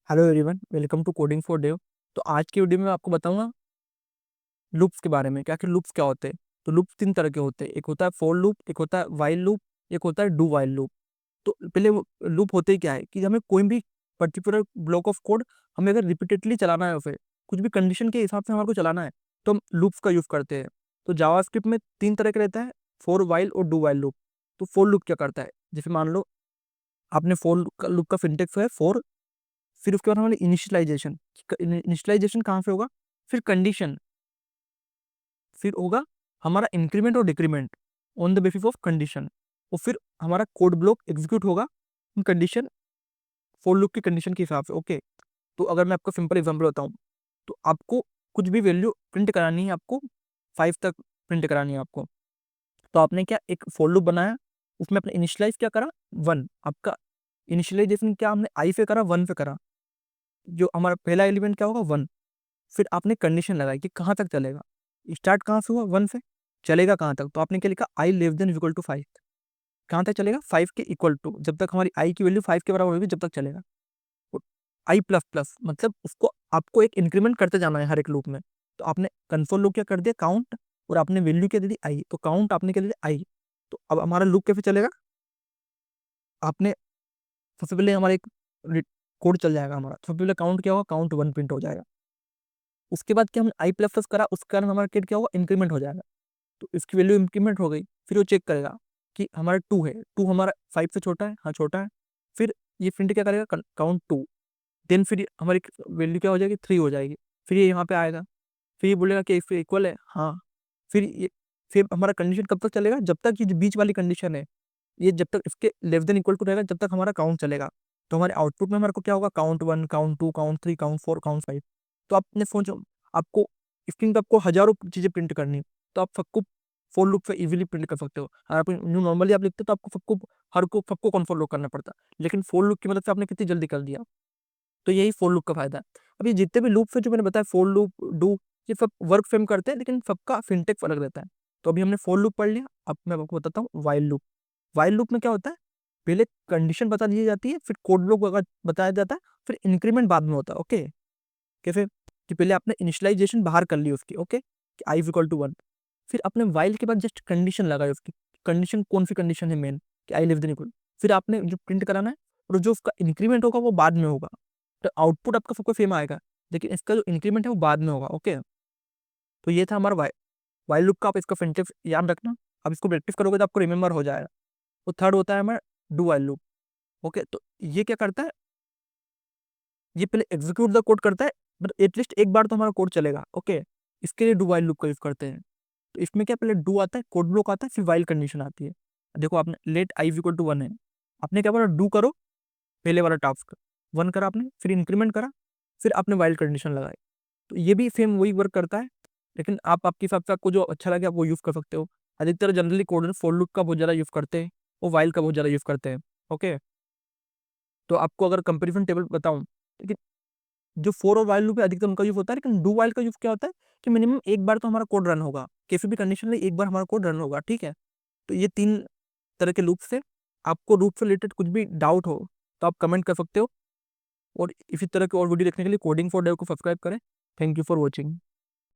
Hello everyone, welcome to coding for dev. तो आज की वीडियो में मैं आपको बताऊंगा लूप्स के बारे में। क्या कि लूप्स क्या होते हैं। तो लूप्स तीन तरह के होते हैं, एक होता है फॉर लूप, एक होता है वाइल लूप, एक होता है डू वाइल लूप। तो पहले लूप होते ही क्या है कि हमें कोई भी पर्टिकुलर ब्लॉक ऑफ कोड हमें अगर रिपीटेडली चलाना है, फिर कुछ भी कंडीशन के हिसाब से हमारे को चलाना है तो हम लूप्स का यूज करते हैं। तो जावास्क्रिप्ट में तीन तरह के रहता है, फॉर वाइल और डू वाइल लूप। तो फॉर लूप क्या करता है, जैसे मान लो आपने फॉर लूप का सिंटेक्स है फॉर, फिर उसके बाद हमारे इनिशियलाइजेशन। इनिशियलाइजेशन कहाँ से होगा, फिर कंडीशन, फिर होगा हमारा इंक्रीमेंट और decrement on the basis of condition, और फिर हमारा कोड ब्लॉक एग्जीक्यूट होगा कंडीशन, फॉर लूप की कंडीशन के हिसाब से। ओके, तो अगर मैं आपको सिंपल एग्जांपल बताऊं, तो आपको कुछ भी वैल्यू प्रिंट करानी है, आपको 5 तक प्रिंट करानी है आपको। तो आपने क्या एक फॉर लूप बनाया, उसमें आपने इनिशियलाइज क्या करा, 1। आपका इनिशियलाइजेशन क्या हमने आई से करा, 1 से करा। जो हमारा पहला एलिमेंट क्या होगा, 1। फिर आपने कंडीशन लगाई कि कहाँ तक चलेगा, स्टार्ट कहाँ से हुआ, 1 से, चलेगा कहाँ तक। तो आपने क्या लिखा, आई लेस देन इक्वल टू 5। कहाँ तक चलेगा, 5 के इक्वल टू, जब तक हमारी आई की वैल्यू 5 के बराबर होगी जब तक चलेगा। आई प्लस प्लस मतलब उसको आपको एक इंक्रीमेंट करते जाना है हर एक लूप में। तो आपने कंसोल लूप क्या कर दिया, काउंट, और आपने वैल्यू क्या दे दी, आई। तो काउंट आपने क्या दे दिया, आई। तो अब हमारा लूप कैसे चलेगा, आपने सबसे पहले हमारा एक कोड चल जाएगा हमारा। सबसे पहले काउंट क्या होगा, काउंट 1 प्रिंट हो जाएगा। उसके बाद क्या हमने आई प्लस प्लस करा, उसके कारण हमारा केट क्या होगा, इंक्रीमेंट हो जाएगा। तो इसकी वैल्यू इंक्रीमेंट हो गई। फिर वो चेक करेगा कि हमारा 2 है, 2 हमारा 5 से छोटा है, हाँ छोटा है। फिर ये प्रिंट क्या करेगा, काउंट 2। देन फिर हमारी वैल्यू क्या हो जाएगी, 3 हो जाएगी। फिर ये यहाँ पे आएगा, फिर ये बोलेगा कि इससे इक्वल है, हाँ। फिर ये, फिर हमारा कंडीशन कब तक चलेगा, जब तक ये जो बीच वाली कंडीशन है, ये जब तक इसके लेस देन इक्वल टू रहेगा जब तक हमारा काउंट चलेगा। तो हमारे आउटपुट में हमारे को क्या होगा, count 1, count 2, count 3, count 4, count 5। तो आपने फोन, आपको स्क्रीन पे आपको हजारों चीजें प्रिंट करनी है, तो आप सबको फोर लूप से इजीली प्रिंट कर सकते हो। अगर आप नॉर्मली आप लिखते हो तो आपको सबको, हर को सबको कौन फॉर लूप करना पड़ता है, लेकिन फोर लूप की मदद से आपने कितनी जल्दी कर दिया। तो यही फोर लूप का फायदा है। अब ये जितने भी लूप है जो मैंने बताया, फोर लूप, डू, ये सब वर्क सेम करते हैं, लेकिन सबका सिंटेक्स अलग रहता है। तो अभी हमने फोर लूप पढ़ लिया, अब मैं आपको बताता हूँ वाइल लूप। वाइल लूप में क्या होता है, पहले कंडीशन बता दी जाती है, फिर कोड ब्लॉक बताया जाता है, फिर इंक्रीमेंट बाद में होता है। ओके, कैसे, कि पहले आपने इनिशियलाइजेशन बाहर कर ली उसकी, ओके, कि आई इक्वल टू 1। फिर आपने वाइल के बाद जस्ट कंडीशन लगाई उसकी, कंडीशन कौन सी कंडीशन है मेन, कि आई लेस देन इक्वल। फिर आपने जो प्रिंट कराना है, और जो उसका इंक्रीमेंट होगा वो बाद में होगा। तो आउटपुट आपका सबको सेम आएगा, लेकिन इसका जो इंक्रीमेंट है वो बाद में होगा। ओके, तो ये था हमारा वाइल लूप का। आप इसका सिंटेक्स याद रखना, अब इसको प्रैक्टिस करोगे तो आपको रिमेंबर हो जाएगा। वो थर्ड होता है हमारा डू वाइल लूप। ओके, तो ये क्या करता है, ये पहले एग्जीक्यूट द कोड करता है, बट एटलीस्ट एक बार तो हमारा कोड चलेगा। ओके, इसके लिए डू वाइल लूप का यूज करते हैं। तो इसमें क्या, पहले डू आता है, कोड ब्लॉक आता है, फिर वाइल कंडीशन आती है। देखो आपने लेट आई इक्वल टू 1 है, आपने क्या बोला, डू करो, पहले वाला टास्क 1 करा आपने, फिर इंक्रीमेंट करा, फिर आपने वाइल कंडीशन लगाई। तो ये भी सेम वही वर्क करता है, लेकिन आप आपके हिसाब से आपको जो अच्छा लगे आप वो यूज कर सकते हो। अधिकतर जनरली कोड फॉर लूप का बहुत ज्यादा यूज करते हैं, वो वाइल का बहुत ज्यादा यूज करते हैं। ओके, तो आपको अगर कंपेरिजन टेबल बताऊं, लेकिन जो फोर और वाइल लूप है अधिकतर उनका यूज होता है, लेकिन डू वाइल का यूज क्या होता है कि मिनिमम एक बार तो हमारा कोड रन होगा, किसी भी कंडीशन में एक बार हमारा कोड रन होगा। ठीक है, तो ये तीन तरह के लूप से, आपको लूप से रिलेटेड कुछ भी डाउट हो तो आप कमेंट कर सकते हो। और इसी तरह के और वीडियो देखने के लिए कोडिंग फॉर डेव को सब्सक्राइब करें। Thank you for watching.